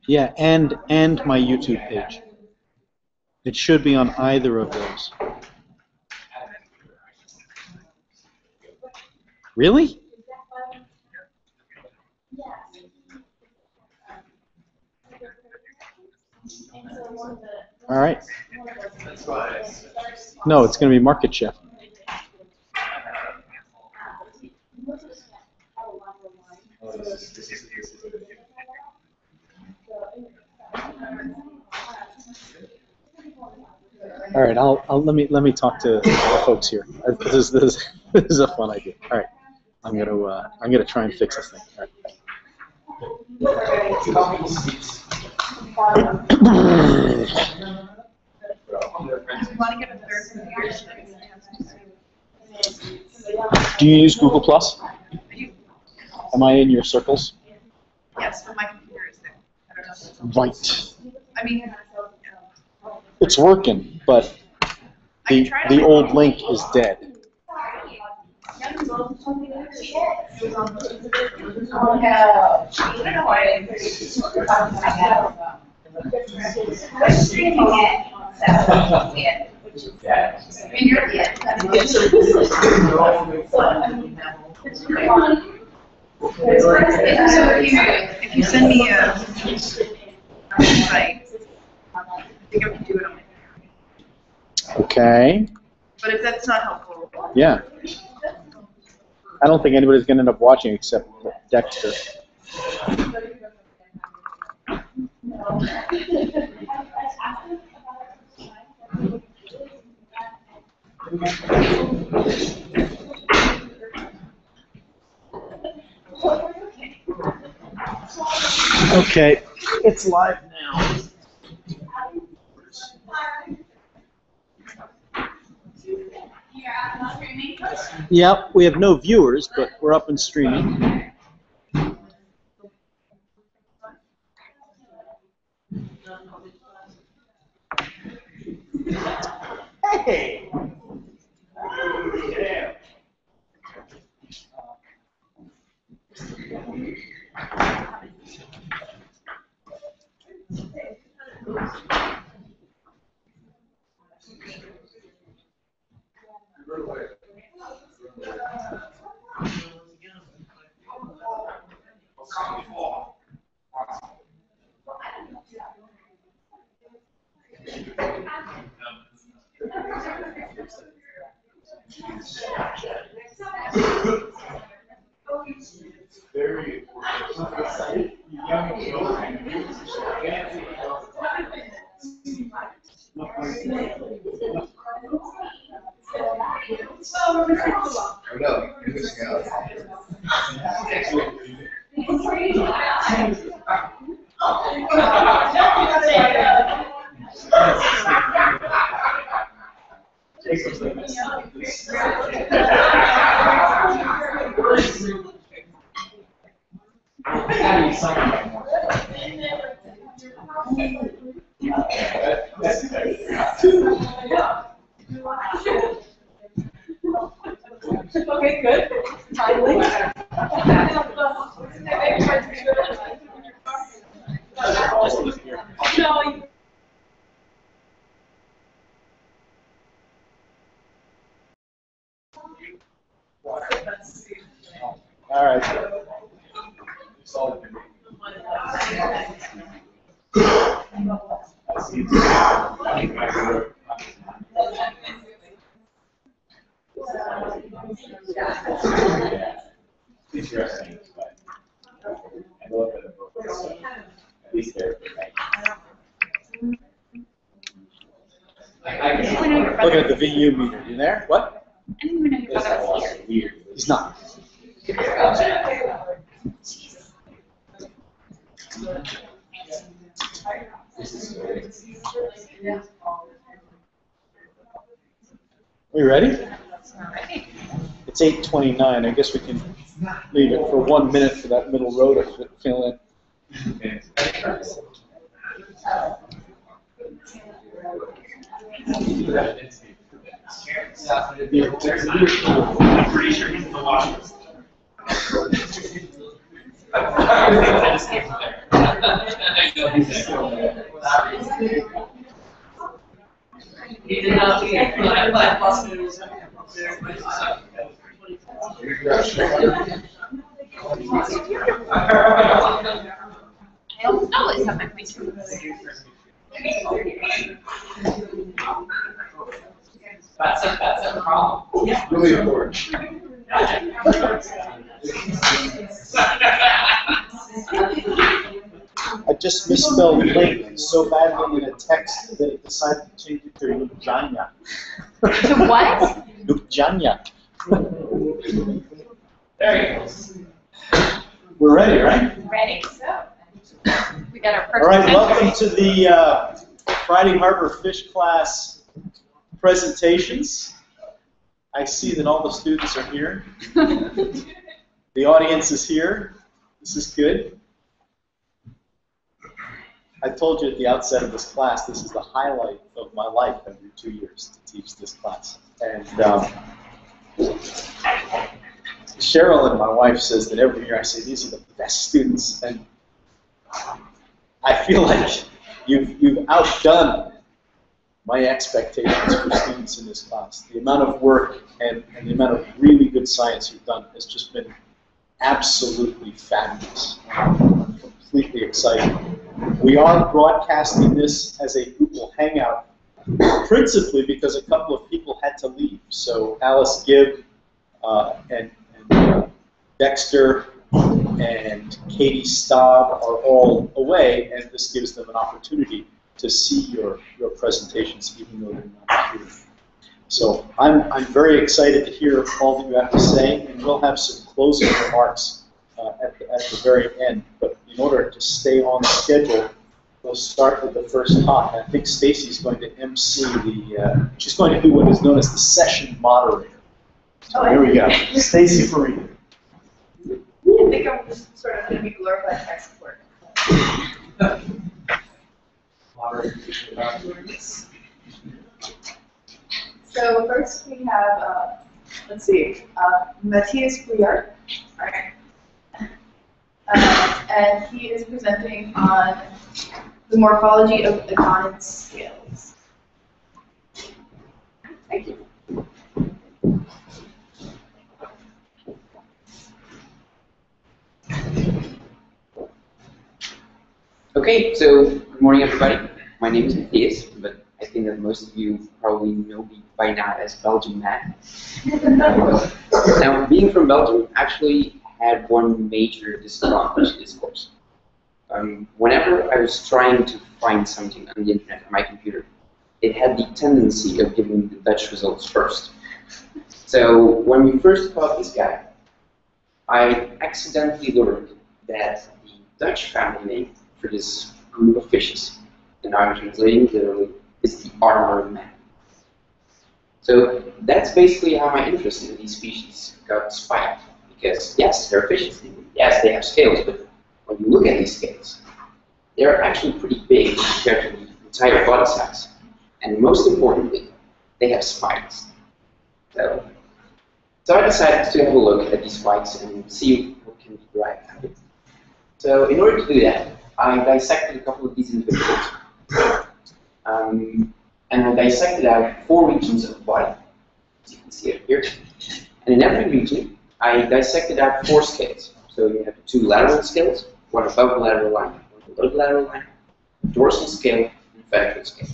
Yeah, and my YouTube page. It should be on either of those. Really? All right. No, it's going to be Market Chef. All right, let me talk to the folks here. This is a fun idea. All right, I'm gonna try and fix this thing. All right. Do you use Google Plus? Am I in your circles? Yes, but my computer is there. I don't know. Right. I mean, it's working, but the old link is dead. If you send me a site, I think I can do it on my computer. Okay. But if that's not helpful, Yeah. I don't think anybody's going to end up watching except Dexter. Okay, it's live now. Yep, we have no viewers, but we're up and streaming. Hey! Yeah. okay, good. Finally. No. All right. Interesting, but I love it. At least they're Looking at the VU meter. You there? What? I didn't even know your brother was here. weird. He's not. Are you ready? It's 8:29. I guess we can leave it for 1 minute for that middle row to fill in. I'm pretty sure he's in the Washington. I just came from there. He did not leave. I lost it. I almost always have my pointer. That's a problem. Yeah. Really important. I just misspelled link so badly in a text that it decided to change it to Lubjanya. To what? Lubjanya. There you go. We're ready, right? Ready, so. We got our All first. right, welcome to the Friday Harbor Fish class presentations. I see that all the students are here. The audience is here. This is good. I told you at the outset of this class, this is the highlight of my life every 2 years to teach this class. And Cheryl and my wife says that every year I say, these are the best students. And I feel like you've outdone my expectations for students in this class. The amount of work and the amount of really good science you've done has just been absolutely fabulous. Completely exciting. We are broadcasting this as a Google Hangout, principally because a couple of people had to leave. So Alice Gibb and Dexter and Katie Staub are all away, and this gives them an opportunity to see your presentations, even though they're not here. So I'm very excited to hear all that you have to say, and we'll have some closing remarks at the very end. But in order to stay on schedule, we'll start with the first talk. I think Stacy's going to MC she's going to do what is known as the session moderator. So here we go. Stacy Farina. I think I'm just sort of going to be glorified tech support. So first we have, let's see, Matthias Briard. All right. And he is presenting on the morphology of Aconid scales. Thank you. Okay, so good morning, everybody. My name is Matthias, but I think that most of you probably know me by now as Belgian Matt. Now, being from Belgium actually had one major disadvantage to this course. Whenever I was trying to find something on the internet on my computer, it had the tendency of giving the Dutch results first. So when we first taught this guy, I accidentally learned that the Dutch family name for this group of fishes, and I'm translating literally, is the armored man. So that's basically how my interest in these species got spiked. Because yes, they're fishes, yes, they have scales, but when you look at these scales, they're actually pretty big compared to the entire body size. And most importantly, they have spikes. So I decided to have a look at these spikes and see what can be derived out of it. So in order to do that, I dissected a couple of these individuals. And I dissected out 4 regions of the body, as you can see it here. And in every region, I dissected out 4 scales. So you have 2 lateral scales, one above the lateral line, one below the lateral line, dorsal scale, and ventral scale.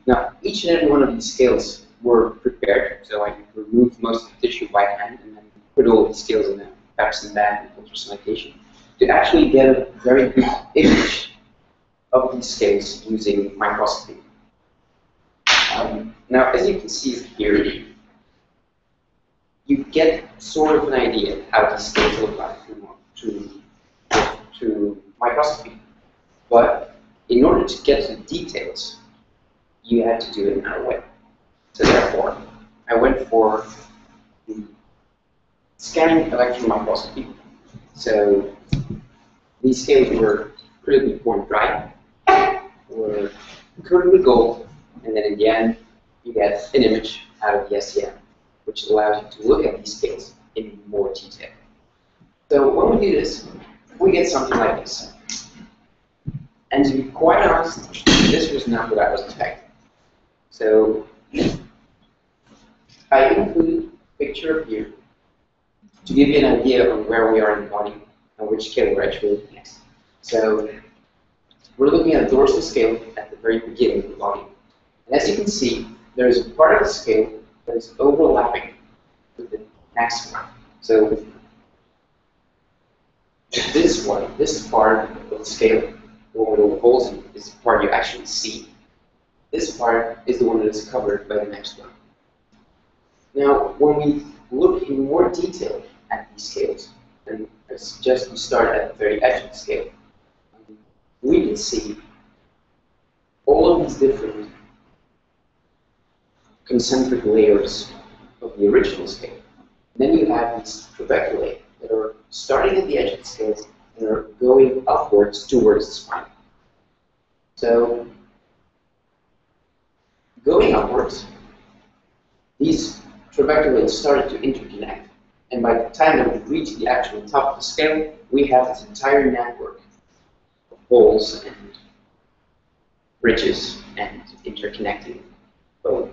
Now, each and every one of these scales were prepared, so I removed most of the tissue by hand and then put all these scales in a Pepsin bag and ultrasonication to actually get a very good image of these scales using microscopy. Now, as you can see here, you get sort of an idea how these scales look like through microscopy. But in order to get to the details, you had to do it another way. So therefore, I went for the scanning electron microscopy. So these scales were critically formed dry, were coated with gold, and then in the end, you get an image out of the SEM, which allows you to look at these scales in more detail. So when we do this, we get something like this. And to be quite honest, this was not what I was expecting. So I included a picture here to give you an idea of where we are in the body and which scale we're actually looking at. So we're looking at the dorsal scale at the very beginning of the body. And as you can see, there is a part of the scale that is overlapping with the next one. So this part of the scale, the one with the holes in, is the part you actually see. This part is the one that is covered by the next one. Now, when we look in more detail at these scales, and I suggest we start at the very edge of the scale, we can see all of these different concentric layers of the original scale. And then you have these trabeculae that are starting at the edge of the scales and are going upwards towards the spine. So, going upwards, these trabeculae started to interconnect. And by the time that we reach the actual top of the scale, we have this entire network of holes and bridges and interconnecting bone.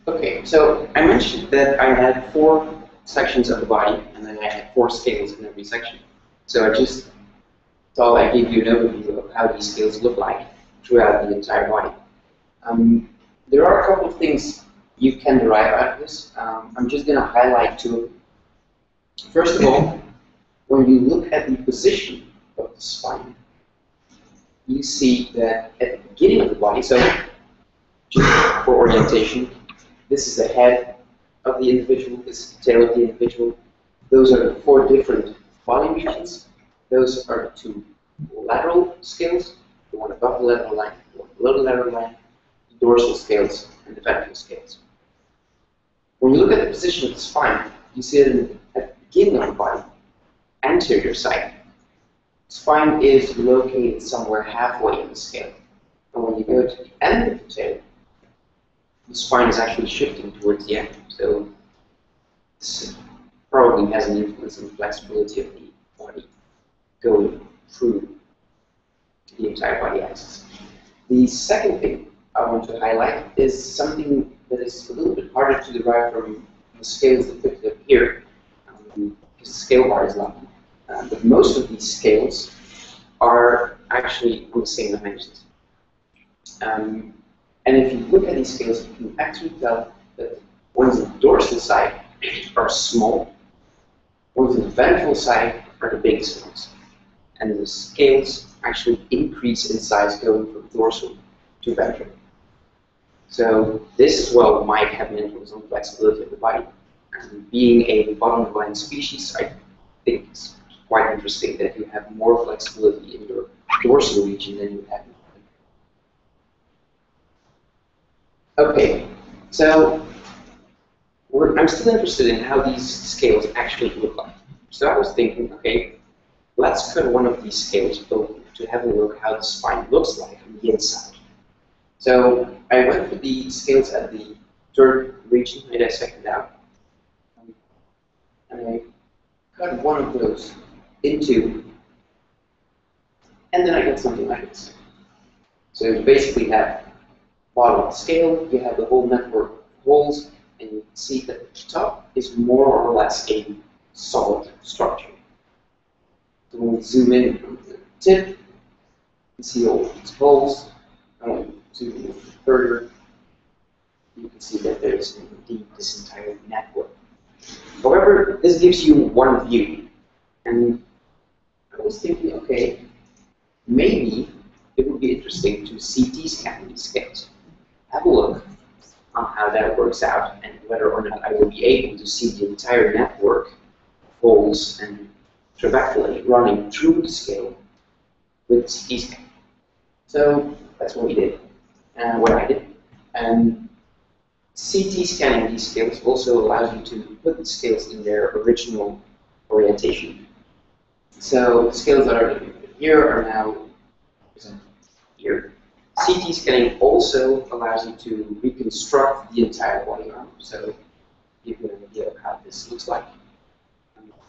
Okay, so I mentioned that I had 4 sections of the body, and then I had 4 scales in every section. So I just thought I'd give you an overview of how these scales look like throughout the entire body. There are a couple of things you can derive out of this. I'm just going to highlight 2 of them. First of all, when you look at the position of the spine, you see that at the beginning of the body, so just for orientation, this is the head of the individual, this is the tail of the individual. Those are the 4 different body regions. Those are the 2 lateral scales, the one above the lateral line, the one below the lateral line, the dorsal scales, and the ventral scales. When you look at the position of the spine, you see it at the beginning of the body, anterior side. Spine is located somewhere halfway in the scale. And when you go to the end of the tail, the spine is actually shifting towards the end. So this probably has an influence on the flexibility of the body going through the entire body axis. The second thing I want to highlight is something that is a little bit harder to derive from the scales depicted up here, because the scale bar is long. But most of these scales are actually on the same dimensions. And if you look at these scales, you can actually tell that ones on the dorsal side are small, ones on the ventral side are the biggest ones. And the scales actually increase in size going from dorsal to ventral. So this as well might have an influence on the flexibility of the body. And being a bottom of the line species, I think it's quite interesting that you have more flexibility in your dorsal region than you have in the ventral. Okay, so I'm still interested in how these scales actually look like. So I was thinking, okay, let's cut one of these scales open to have a look how the spine looks like on the inside. So I went for the scales at the 3rd region, I dissected out, and I cut one of those into, and then I get something like this. So you basically have bottom of the scale, you have the whole network of holes, and you can see that the top is more or less a solid structure. So when we zoom in from the tip, you can see all these holes. And when we zoom in further, you can see that there's indeed this entire network. However, this gives you one view. And I was thinking, okay, maybe it would be interesting to CT scan these scales. Have a look on how that works out and whether or not I will be able to see the entire network of holes and trabeculae running through the scale with CT scan. So that's what we did, what I did. And CT scanning these scales also allows you to put the scales in their original orientation. So the scales that are here are now presented here. CT scanning also allows you to reconstruct the entire body arm, so give you an idea of how this looks like.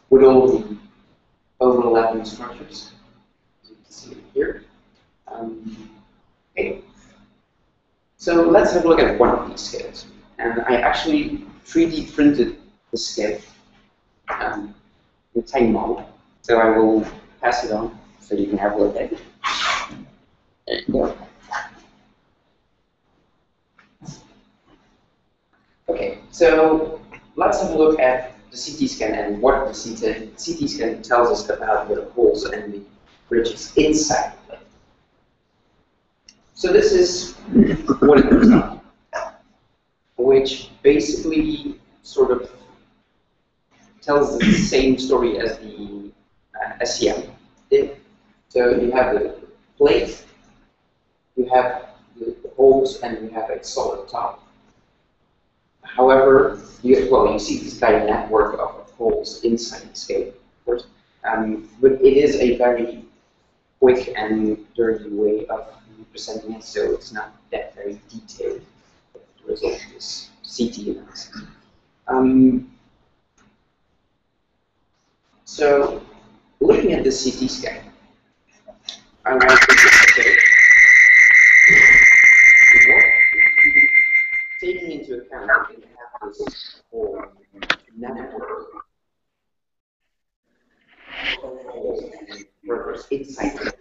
With all the overlapping structures, as you can see here. Okay. So let's have a look at one of these scales. And I actually 3D printed the scale in a tiny model. So I will pass it on so you can have a look at it. There you go. Okay, so let's have a look at the CT scan and what the CT scan tells us about the holes and the ridges inside the plate. So this is what it looks like, which basically sort of tells the same story as the SCM did. So you have the plate, you have the holes, and you have a solid top. However, you see this kind of network of holes inside the scale, of course, but it is a very quick and dirty way of presenting it, so it's not that very detailed. The result of this CT analysis. So, looking at the CT scan, I want to say, taking into account that we have this whole network of holes and rivers inside it,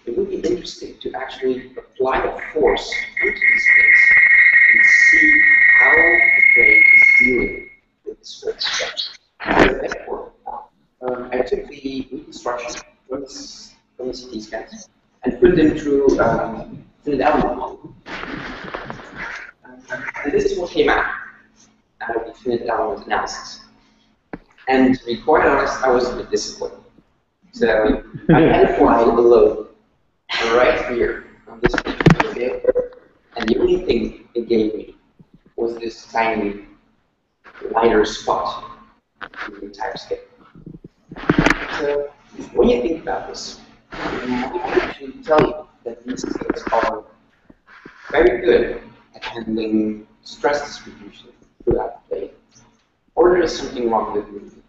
it would be interesting to actually apply a force onto this space and see how the brain is dealing with this force. Therefore, I took the reconstruction from the CT scans and put them through the element model. And this is what came out of the finite element analysis. And to be quite honest, I was a bit disappointed. So I had applied a load right here on this scale, and the only thing it gave me was this tiny lighter spot in the entire scale. So when you think about this, I can actually tell you that these scales are very good at handling stress distribution throughout the plate, or there is something wrong with movement.